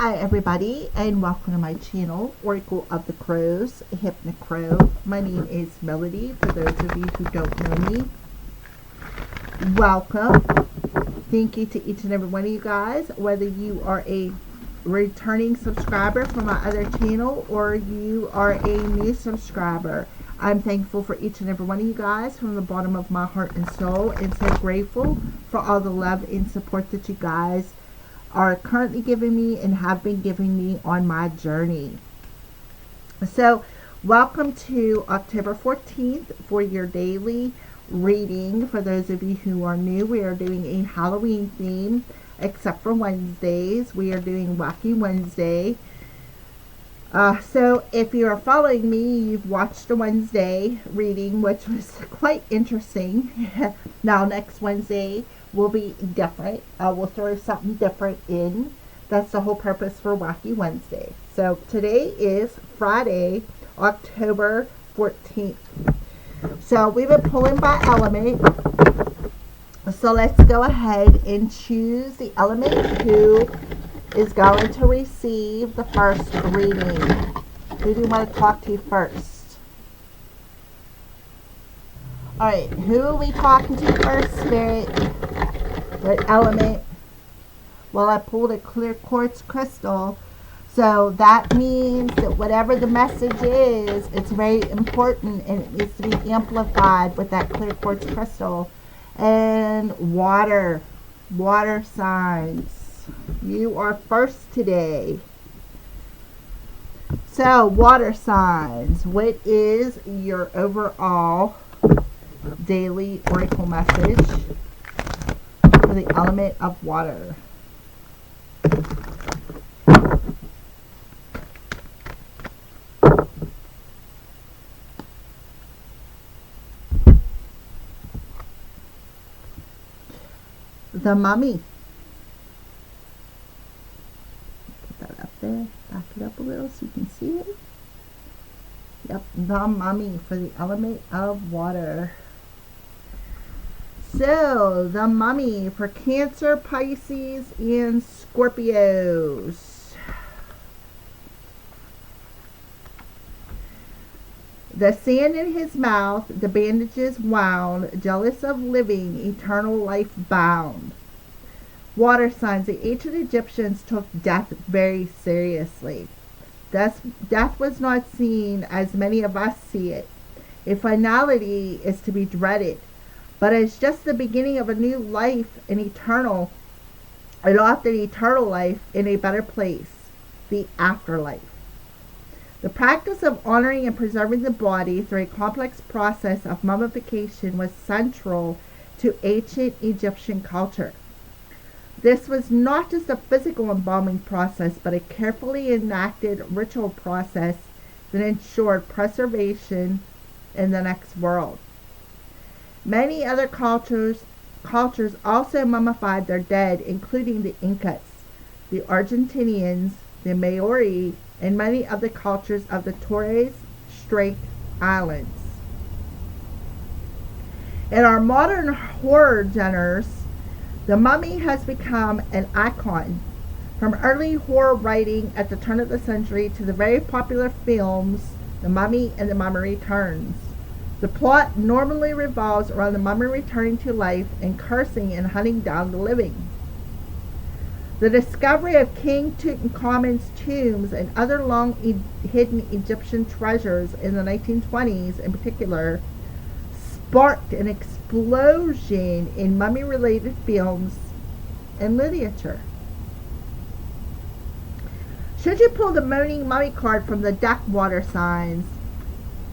Hi everybody, and welcome to my channel, Oracle of the Crows, Hypnocrow. My name is Melody, for those of you who don't know me. Welcome. Thank you to each and every one of you guys, whether you are a returning subscriber from my other channel or you are a new subscriber. I'm thankful for each and every one of you guys from the bottom of my heart and soul, and so grateful for all the love and support that you guys are currently giving me and have been giving me on my journey. So welcome to October 14th for your daily reading. For those of you who are new, we are doing a Halloween theme, except for Wednesdays. We are doing Wacky Wednesday. So if you are following me, you've watched the Wednesday reading, which was quite interesting. Now next Wednesday will be different. We'll throw something different in. That's the whole purpose for Wacky Wednesday. So today is Friday, October 14th. So we've been pulling by element. So let's go ahead and choose the element who is going to receive the first reading. Who do you want to talk to first? Alright, who are we talking to first, Spirit? What element? Well, I pulled a clear quartz crystal, so that means that whatever the message is, it's very important and it needs to be amplified with that clear quartz crystal. And water signs. You are first today. So, water signs, what is your overall daily oracle message for the element of water? The Mummy. Put that up there. Back it up a little so you can see it. Yep, the Mummy for the element of water. So, the Mummy for Cancer, Pisces, and Scorpios. The sand in his mouth, the bandages wound, jealous of living, eternal life bound. Water signs. The ancient Egyptians took death very seriously. Death was not seen as many of us see it. A finality is to be dreaded, but it's just the beginning of a new life, an often eternal life in a better place, the afterlife. The practice of honoring and preserving the body through a complex process of mummification was central to ancient Egyptian culture. This was not just a physical embalming process, but a carefully enacted ritual process that ensured preservation in the next world. Many other cultures also mummified their dead, including the Incas, the Argentinians, the Maori, and many of the cultures of the Torres Strait Islands. In our modern horror genres, the Mummy has become an icon. From early horror writing at the turn of the century to the very popular films, The Mummy and The Mummy Returns. The plot normally revolves around the mummy returning to life and cursing and hunting down the living. The discovery of King Tutankhamun's tombs and other long-hidden Egyptian treasures in the 1920s in particular sparked an explosion in mummy-related films and literature. Should you pull the Moaning Mummy card from the deck, water signs,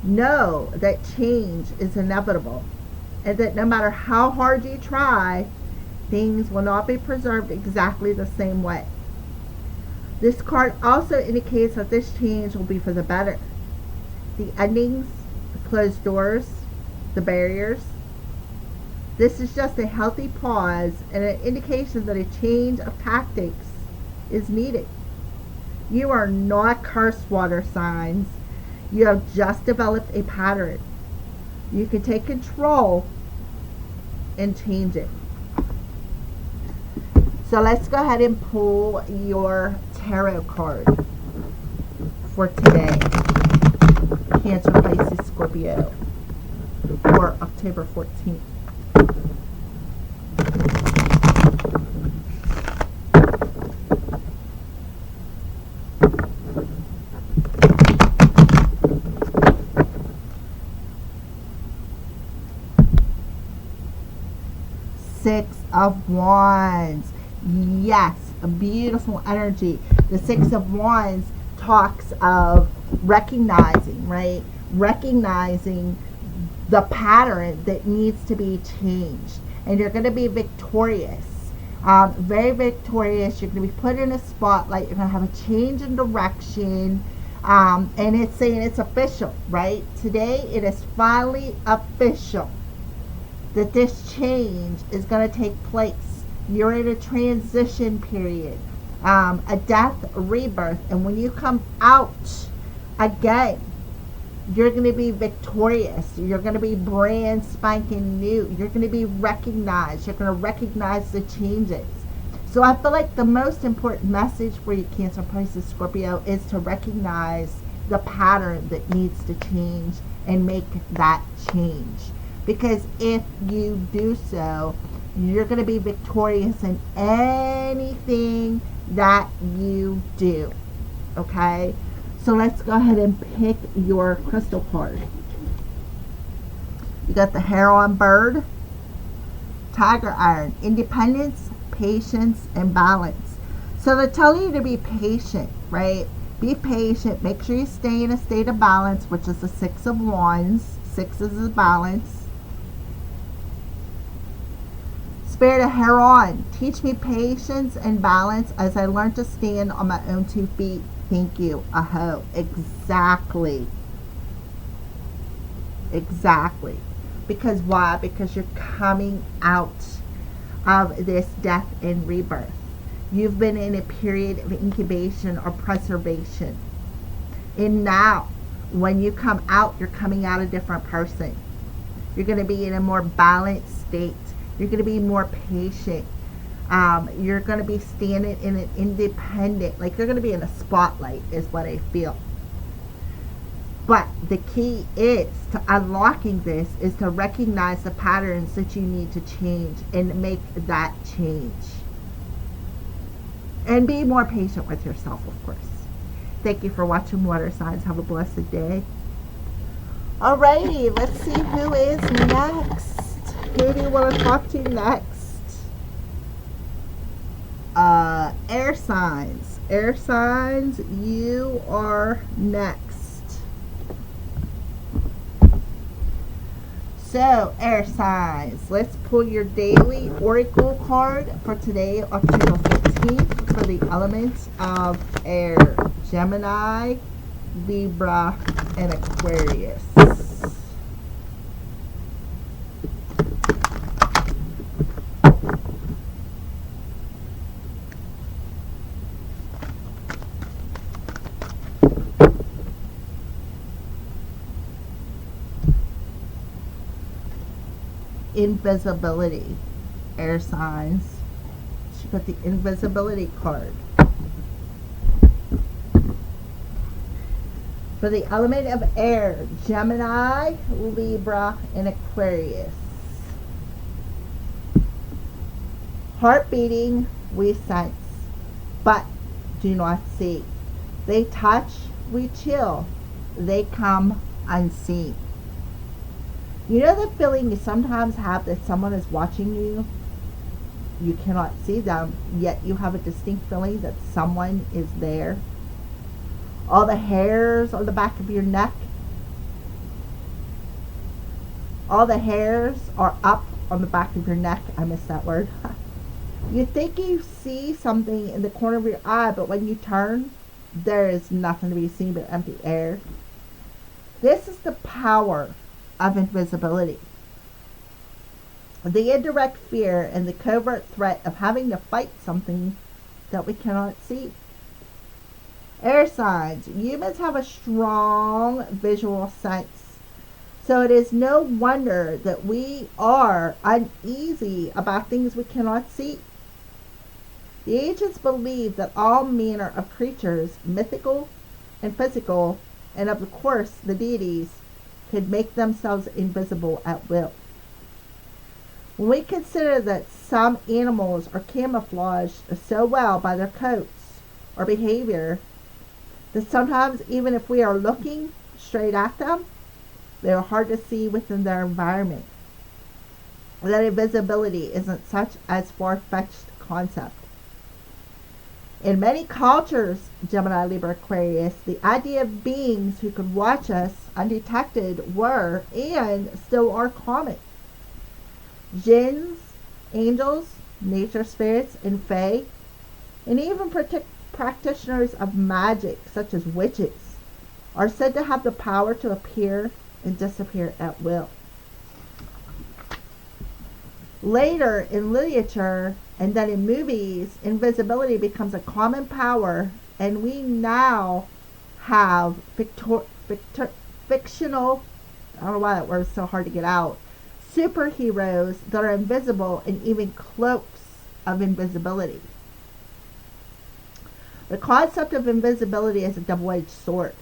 know that change is inevitable and that no matter how hard you try, things will not be preserved exactly the same way. This card also indicates that this change will be for the better. The endings, the closed doors, the barriers. This is just a healthy pause and an indication that a change of tactics is needed. You are not cursed, water signs. You have just developed a pattern. You can take control and change it. So let's go ahead and pull your tarot card for today. Cancer, Pisces, Scorpio. For October 14th. Six of Wands. Yes, a beautiful energy. The Six of Wands talks of recognizing, right? Recognizing the pattern that needs to be changed. And you're going to be victorious. Very victorious. You're going to be put in a spotlight. You're going to have a change in direction. And it's saying it's official, right? Today it is finally official that this change is going to take place. You're in a transition period, a death, a rebirth, and when you come out again, you're going to be victorious. You're going to be brand spanking new. You're going to be recognized. You're going to recognize the changes. So I feel like the most important message for you, Cancer, Pisces, Scorpio, is to recognize the pattern that needs to change and make that change. Because if you do so, you're going to be victorious in anything that you do. Okay? So let's go ahead and pick your crystal card. You got the Heron Bird, Tiger Iron, Independence, Patience, and Balance. So they're telling you to be patient, right? Be patient. Make sure you stay in a state of balance, which is the Six of Wands. Six is the balance. Spirit of Heron, teach me patience and balance as I learn to stand on my own 2 feet. Thank you. Aho. Exactly. Exactly. Because why? Because you're coming out of this death and rebirth. You've been in a period of incubation or preservation. And now, when you come out, you're coming out a different person. You're going to be in a more balanced state. You're going to be more patient. You're going to be standing in an independent, like you're going to be in a spotlight is what I feel. But the key is to unlocking this is to recognize the patterns that you need to change and make that change. And be more patient with yourself, of course. Thank you for watching Water Signs. Have a blessed day. Alrighty, let's see who is next. Who do you want to talk to next? Air signs. Air signs, you are next. So, air signs. Let's pull your daily oracle card for today, October 15th, for the elements of air. Gemini, Libra, and Aquarius. Invisibility, air signs. She got the invisibility card. For the element of air, Gemini, Libra, and Aquarius. Heart beating, we sense, but do not see. They touch, we chill. They come unseen. You know the feeling you sometimes have that someone is watching you? You cannot see them, yet you have a distinct feeling that someone is there. All the hairs on the back of your neck. All the hairs are up on the back of your neck. I missed that word. You think you see something in the corner of your eye, but when you turn, there is nothing to be seen but empty air. This is the power of invisibility. The indirect fear and the covert threat of having to fight something that we cannot see. Air signs. Humans have a strong visual sense. So it is no wonder that we are uneasy about things we cannot see. The ancients believed that all manner of creatures, mythical and physical, and of course the deities, could make themselves invisible at will. When we consider that some animals are camouflaged so well by their coats or behavior that sometimes even if we are looking straight at them, they are hard to see within their environment, that invisibility isn't such a far-fetched concept. In many cultures, Gemini, Libra, Aquarius, the idea of beings who could watch us undetected were and still are common. Jinns, angels, nature spirits, and fae, and even practitioners of magic, such as witches, are said to have the power to appear and disappear at will. Later in literature and then in movies, invisibility becomes a common power, and we now have fictional, I don't know why that word's so hard to get out, superheroes that are invisible and even cloaks of invisibility. The concept of invisibility is a double-edged sword.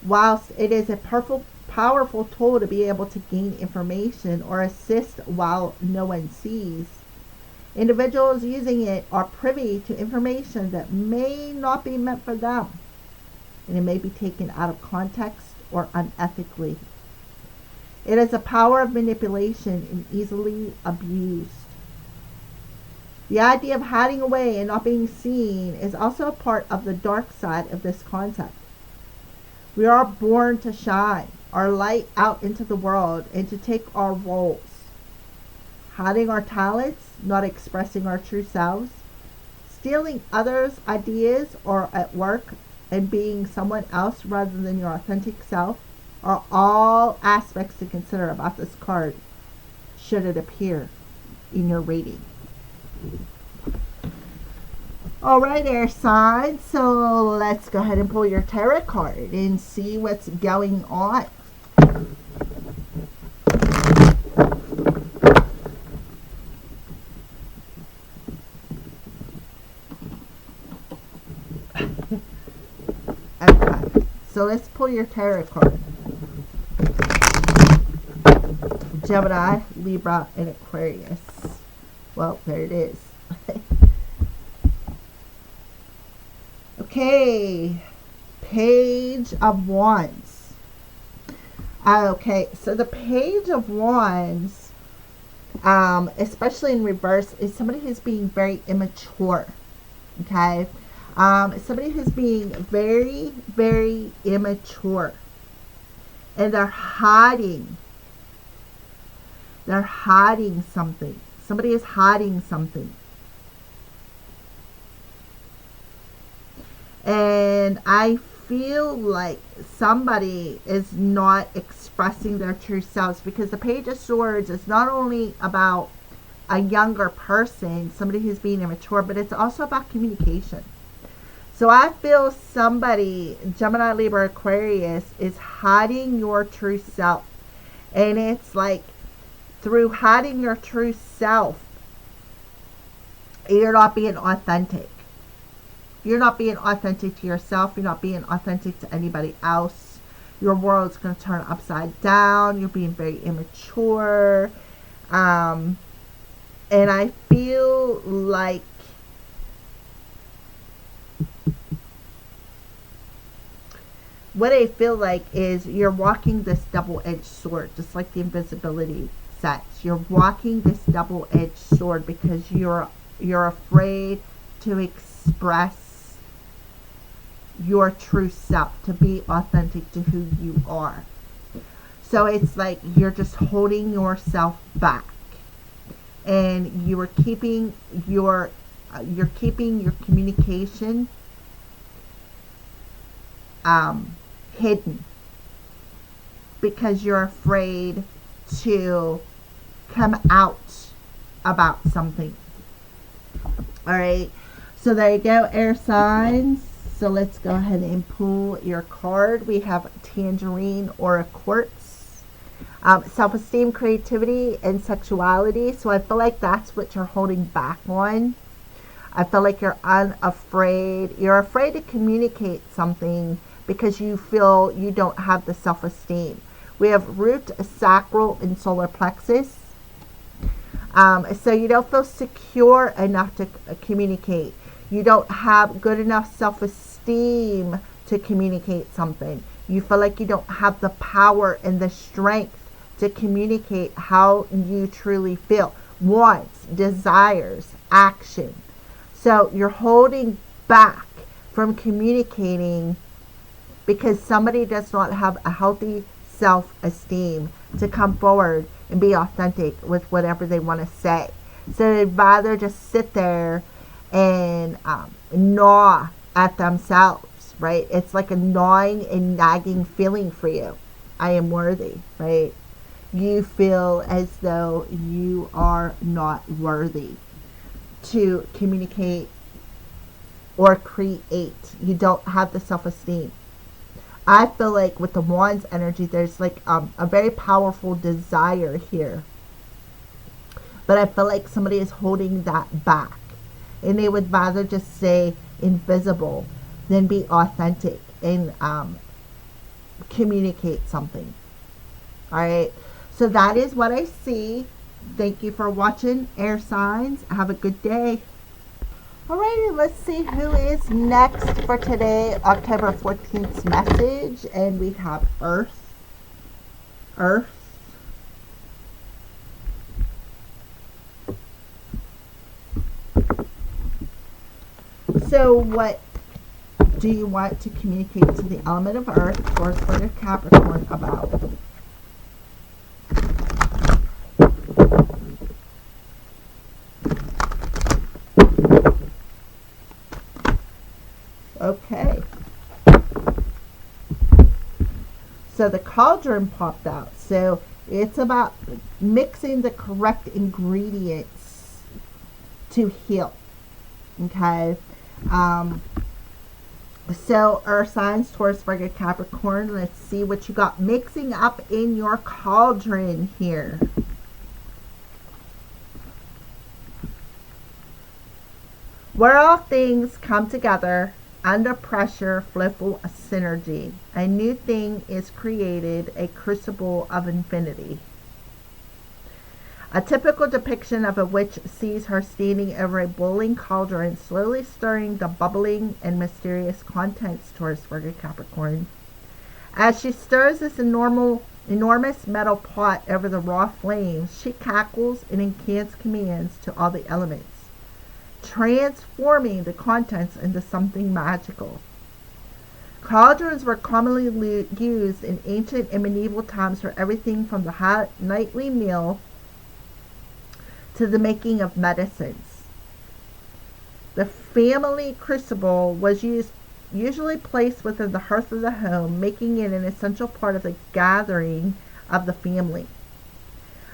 Whilst it is a powerful tool to be able to gain information or assist while no one sees, individuals using it are privy to information that may not be meant for them, and it may be taken out of context or unethically. It is a power of manipulation and easily abused. The idea of hiding away and not being seen is also a part of the dark side of this concept. We are born to shine our light out into the world and to take our roles. Hiding our talents, not expressing our true selves, stealing others' ideas or at work and being someone else rather than your authentic self are all aspects to consider about this card should it appear in your reading. Alright, air signs, so let's go ahead and pull your tarot card and see what's going on. Okay, so let's pull your tarot card. Gemini, Libra, and Aquarius. Well, there it is. Okay, Page of Wands. Okay, so the Page of Wands, especially in reverse, is somebody who's being very immature. Okay, somebody who's being very, very immature, and they're hiding. They're hiding something. Somebody is hiding something. And I feel like somebody is not expressing their true selves, because the Page of Swords is not only about a younger person, somebody who's being immature, but it's also about communication. So I feel somebody, Gemini, Libra, Aquarius, is hiding your true self. And it's like, through hiding your true self, you're not being authentic. You're not being authentic to yourself. You're not being authentic to anybody else. Your world's going to turn upside down. You're being very immature. And I feel like what I feel like is you're walking this double-edged sword, just like the invisibility sets. You're walking this double-edged sword because you're afraid to express your true self, to be authentic to who you are. So it's like you're just holding yourself back, and you're keeping your communication hidden because you're afraid to come out about something. All right, so there you go, air signs. So let's go ahead and pull your card. We have Tangerine or a Quartz. Self-esteem, creativity, and sexuality. So I feel like that's what you're holding back on. I feel like you're unafraid. You're afraid to communicate something because you feel you don't have the self-esteem. We have root, sacral, and solar plexus. So you don't feel secure enough to communicate. You don't have good enough self-esteem to communicate something. You feel like you don't have the power and the strength to communicate how you truly feel. Wants, desires, action. So you're holding back from communicating because somebody does not have a healthy self-esteem to come forward and be authentic with whatever they want to say. So they'd rather just sit there and gnaw at themselves, right? It's like a gnawing and nagging feeling for you. I am worthy, right? You feel as though you are not worthy to communicate or create. You don't have the self-esteem. I feel like with the Wands energy, there's like a very powerful desire here. But I feel like somebody is holding that back. And they would rather just stay invisible than be authentic and communicate something. Alright, so that is what I see. Thank you for watching, air signs. Have a good day. Alrighty, let's see who is next for today, October 14th's message. And we have Earth. So what do you want to communicate to the element of Earth, Taurus, Virgo, Capricorn about? Okay. So the cauldron popped out. So it's about mixing the correct ingredients to heal. Okay. So earth signs, Taurus, Virgo, Capricorn. Let's see what you got mixing up in your cauldron here. Where all things come together under pressure, flow of synergy. A new thing is created, a crucible of infinity. A typical depiction of a witch sees her standing over a boiling cauldron, slowly stirring the bubbling and mysterious contents, Taurus, Virgo, Capricorn. As she stirs this enormous metal pot over the raw flames, she cackles and incants commands to all the elements, transforming the contents into something magical. Cauldrons were commonly used in ancient and medieval times for everything from the nightly meal to the making of medicines. The family crucible was usually placed within the hearth of the home, making it an essential part of the gathering of the family.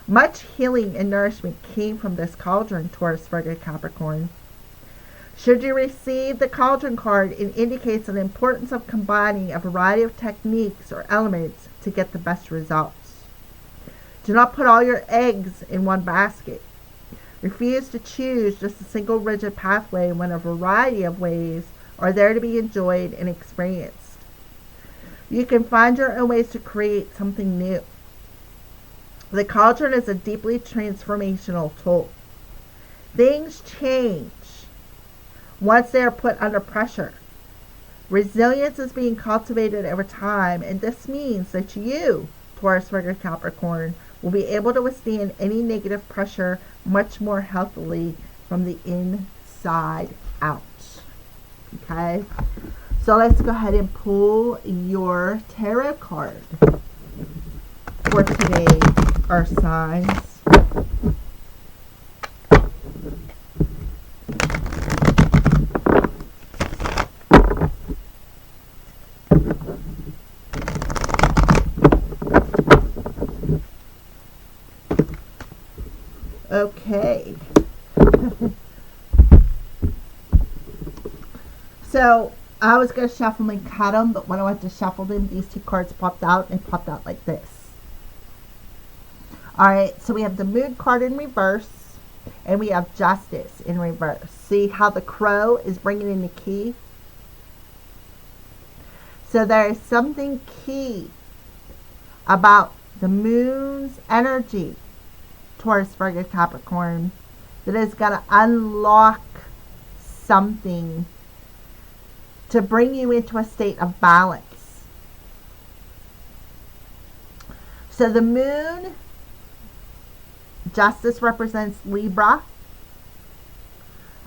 Much healing and nourishment came from this cauldron, Taurus, Virgo, Capricorn. Should you receive the cauldron card, it indicates the importance of combining a variety of techniques or elements to get the best results. Do not put all your eggs in one basket. Refuse to choose just a single rigid pathway when a variety of ways are there to be enjoyed and experienced. You can find your own ways to create something new. The cauldron is a deeply transformational tool. Things change once they are put under pressure. Resilience is being cultivated over time, and this means that you, Taurus, Virgo, Capricorn, will be able to withstand any negative pressure much more healthily from the inside out. Okay? So let's go ahead and pull your tarot card for today, Earth signs. Okay. So I was going to shuffle and cut them, but when I went to shuffle them, these two cards popped out and popped out like this. Alright, so we have the Moon card in reverse, And we have justice in reverse. See how the crow is bringing in the key? So there is something key about the moon's energy Taurus, Virgo, Capricorn that is going to unlock something to bring you into a state of balance. So the moon, justice represents Libra.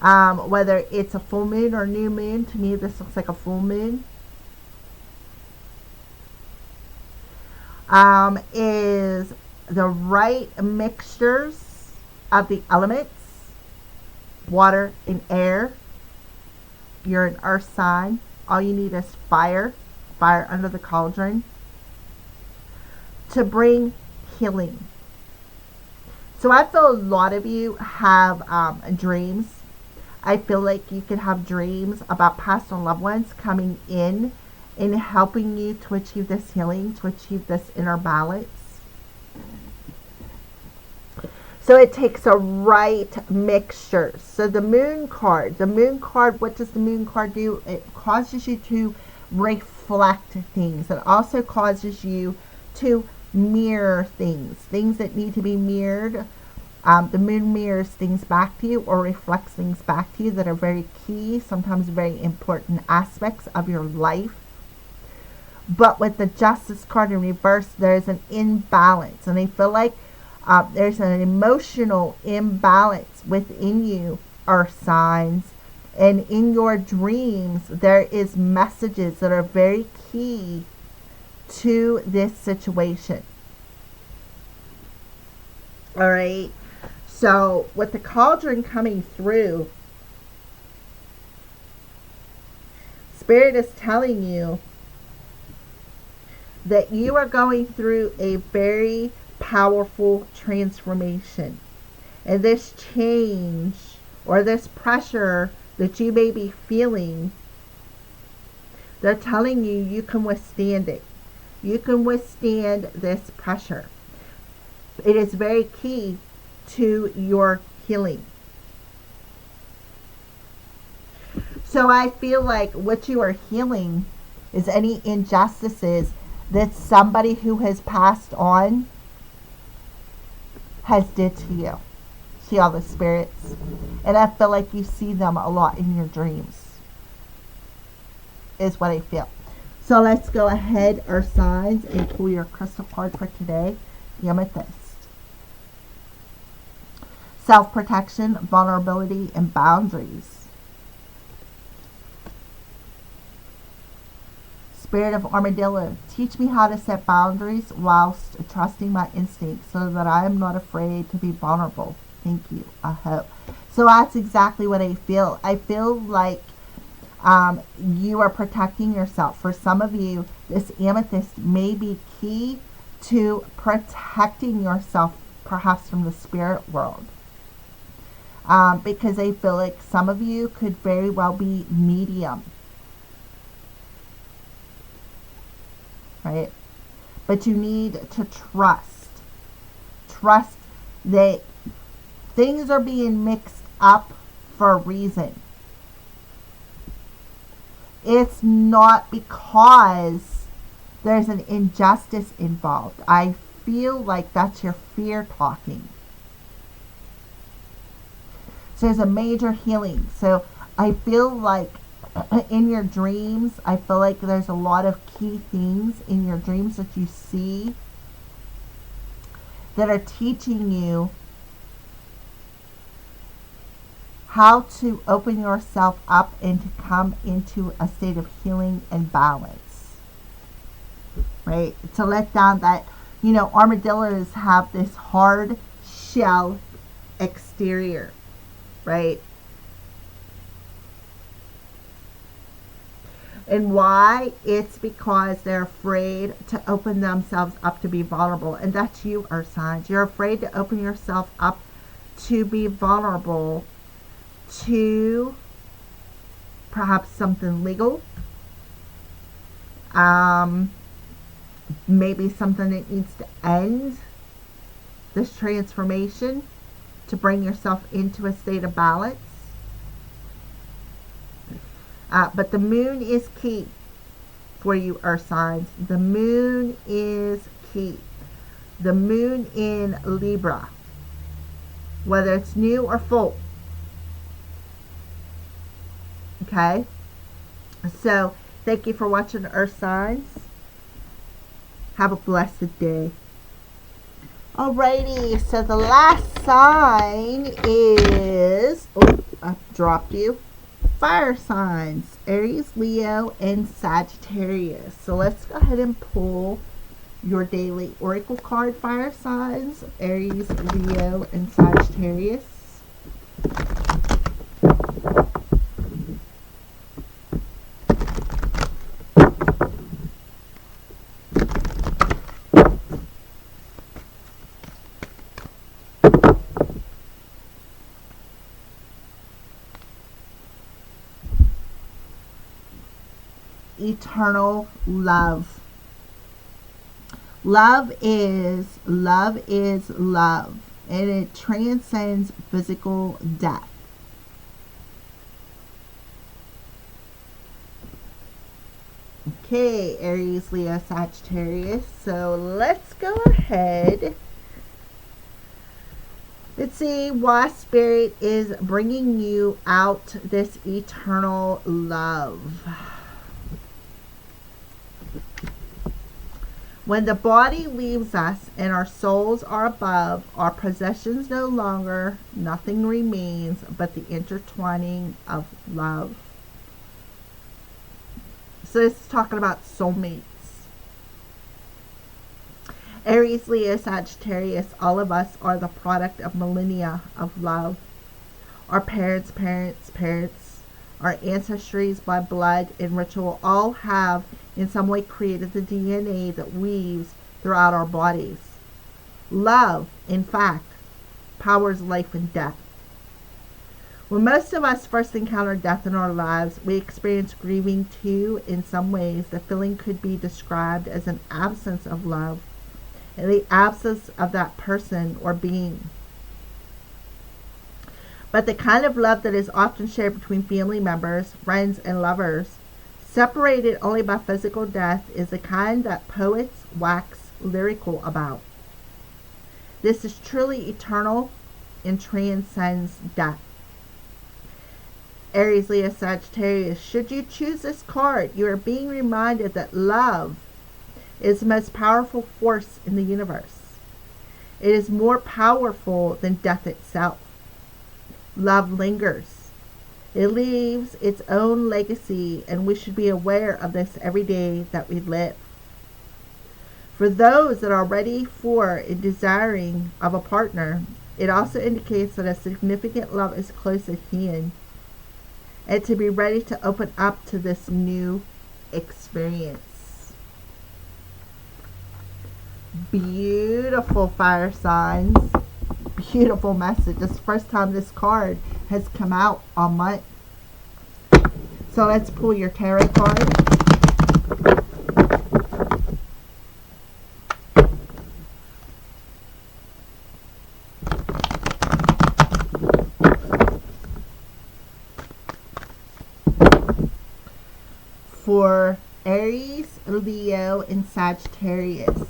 Whether it's a full moon or new moon, to me this looks like a full moon. Is the right mixtures of the elements, water and air. You're an earth sign. All you need is fire under the cauldron, to bring healing. So I feel a lot of you have dreams. I feel like you could have dreams about past and loved ones coming in and helping you to achieve this healing, to achieve this inner balance. So it takes a right mixture. So the moon card, what does the moon card do? It causes you to reflect things. It also causes you to mirror things that need to be mirrored. The moon mirrors things back to you, or reflects things back to you that are very key, sometimes very important aspects of your life. But with the justice card in reverse, there's an imbalance. And I feel like there's an emotional imbalance within you, earth signs. And in your dreams, there is messages that are very key to this situation. All right. So with the cauldron coming through, Spirit is telling you that you are going through a very powerful transformation. And this change, or this pressure that you may be feeling, they're telling you you can withstand it. You can withstand this pressure. It is very key to your healing. So I feel like what you are healing is any injustices that somebody who has passed on has did to you. See all the spirits? And I feel like you see them a lot in your dreams, is what I feel. So let's go ahead, earth signs, and pull your crystal card for today, the amethyst. Self-protection, vulnerability, and boundaries. Spirit of Armadillo, teach me how to set boundaries whilst trusting my instincts so that I am not afraid to be vulnerable. Thank you. I hope. So that's exactly what I feel. I feel like you are protecting yourself. For some of you, this amethyst may be key to protecting yourself, perhaps from the spirit world. Because I feel like some of you could very well be medium. Right? But you need to trust that things are being mixed up for a reason. It's not because there's an injustice involved. I feel like that's your fear talking. So there's a major healing. So I feel like in your dreams, I feel like there's a lot of key things in your dreams that you see that are teaching you how to open yourself up and to come into a state of healing and balance. Right? To let down that, armadillos have this hard shell exterior. Right? And why? It's because they're afraid to open themselves up to be vulnerable. And that's you, earth signs. You're afraid to open yourself up to be vulnerable to perhaps something legal. Maybe something that needs to end this transformation to bring yourself into a state of balance. But the moon is key for you, earth signs. The moon is key. The moon in Libra, whether it's new or full. Okay? So, thank you for watching Earth Signs. Have a blessed day. Alrighty, so the last sign is, I dropped you. Fire signs, Aries, Leo, and Sagittarius. So let's go ahead and pull your daily oracle card, fire signs, Aries, Leo, and Sagittarius. Eternal love. Love is love, and it transcends physical death. Okay, Aries, Leo, Sagittarius. So let's go ahead. Let's see why Spirit is bringing you out this eternal love. When the body leaves us and our souls are above, our possessions no longer, nothing remains but the intertwining of love. So this is talking about soulmates. Aries, Leo, Sagittarius, all of us are the product of millennia of love. Our parents, our ancestries by blood and ritual all have in some way created the DNA that weaves throughout our bodies. Love, in fact, powers life and death. When most of us first encounter death in our lives, we experience grieving too. In some ways, the feeling could be described as an absence of love and the absence of that person or being. But the kind of love that is often shared between family members, friends, and lovers, separated only by physical death, is the kind that poets wax lyrical about. This is truly eternal and transcends death. Aries, Leo, Sagittarius, should you choose this card, you are being reminded that love is the most powerful force in the universe. It is more powerful than death itself. Love lingers. It leaves its own legacy, and we should be aware of this every day that we live. For those that are ready for and desiring of a partner, it also indicates that a significant love is close at hand, and to be ready to open up to this new experience. Beautiful fire signs. Beautiful message. It's the first time this card has come out all month. So let's pull your tarot card. For Aries, Leo, and Sagittarius,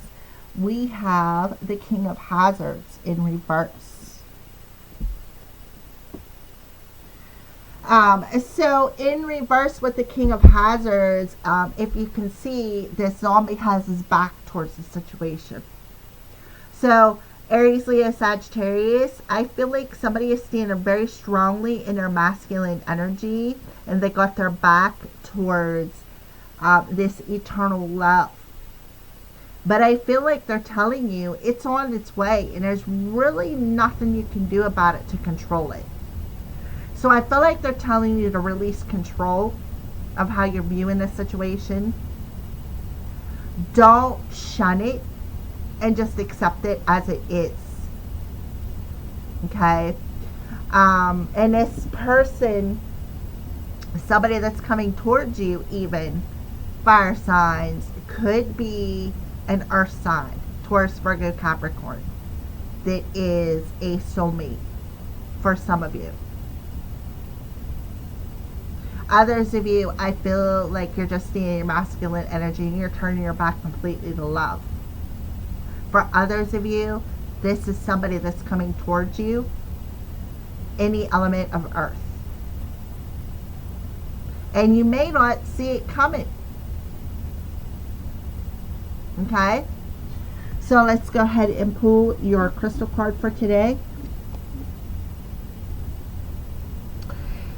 we have the King of Hazards in reverse. So in reverse with the King of Hazards, if you can see, this zombie has his back towards the situation. So Aries, Leo, Sagittarius, I feel like somebody is standing very strongly in their masculine energy, and they got their back towards this eternal love. But I feel like they're telling you it's on its way, and there's really nothing you can do about it to control it. So I feel like they're telling you to release control of how you're viewing this situation. Don't shun it, and just accept it as it is. Okay? And this person, somebody that's coming towards you, even fire signs, could be an earth sign, Taurus, Virgo, Capricorn, that is a soulmate. for some of you. Others of you, I feel like you're just seeing your masculine energy and you're turning your back completely to love. For others of you, this is somebody that's coming towards you in the element of earth. And you may not see it coming. Okay? So let's go ahead and pull your crystal card for today.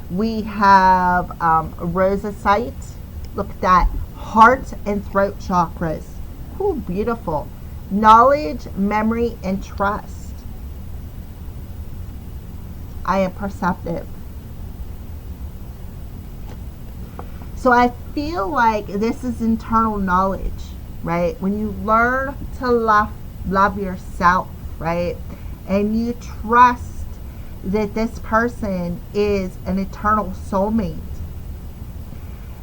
We have rosacite. Look at that. Heart and throat chakras. Ooh, beautiful. Knowledge, memory, and trust. I am perceptive. So I feel like this is internal knowledge, right? When you learn to love yourself, right? And you trust that this person is an eternal soulmate.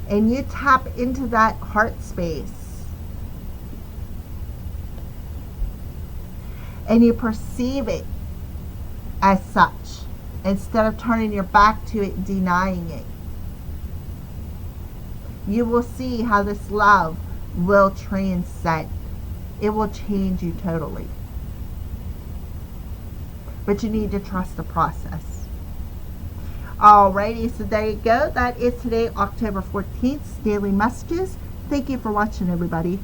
And you tap into that heart space. And you perceive it as such, instead of turning your back to it and denying it. You will see how this love will transcend. It will change you totally. But you need to trust the process. Alrighty, so there you go. That is today, October 14th, Daily Messages. Thank you for watching, everybody.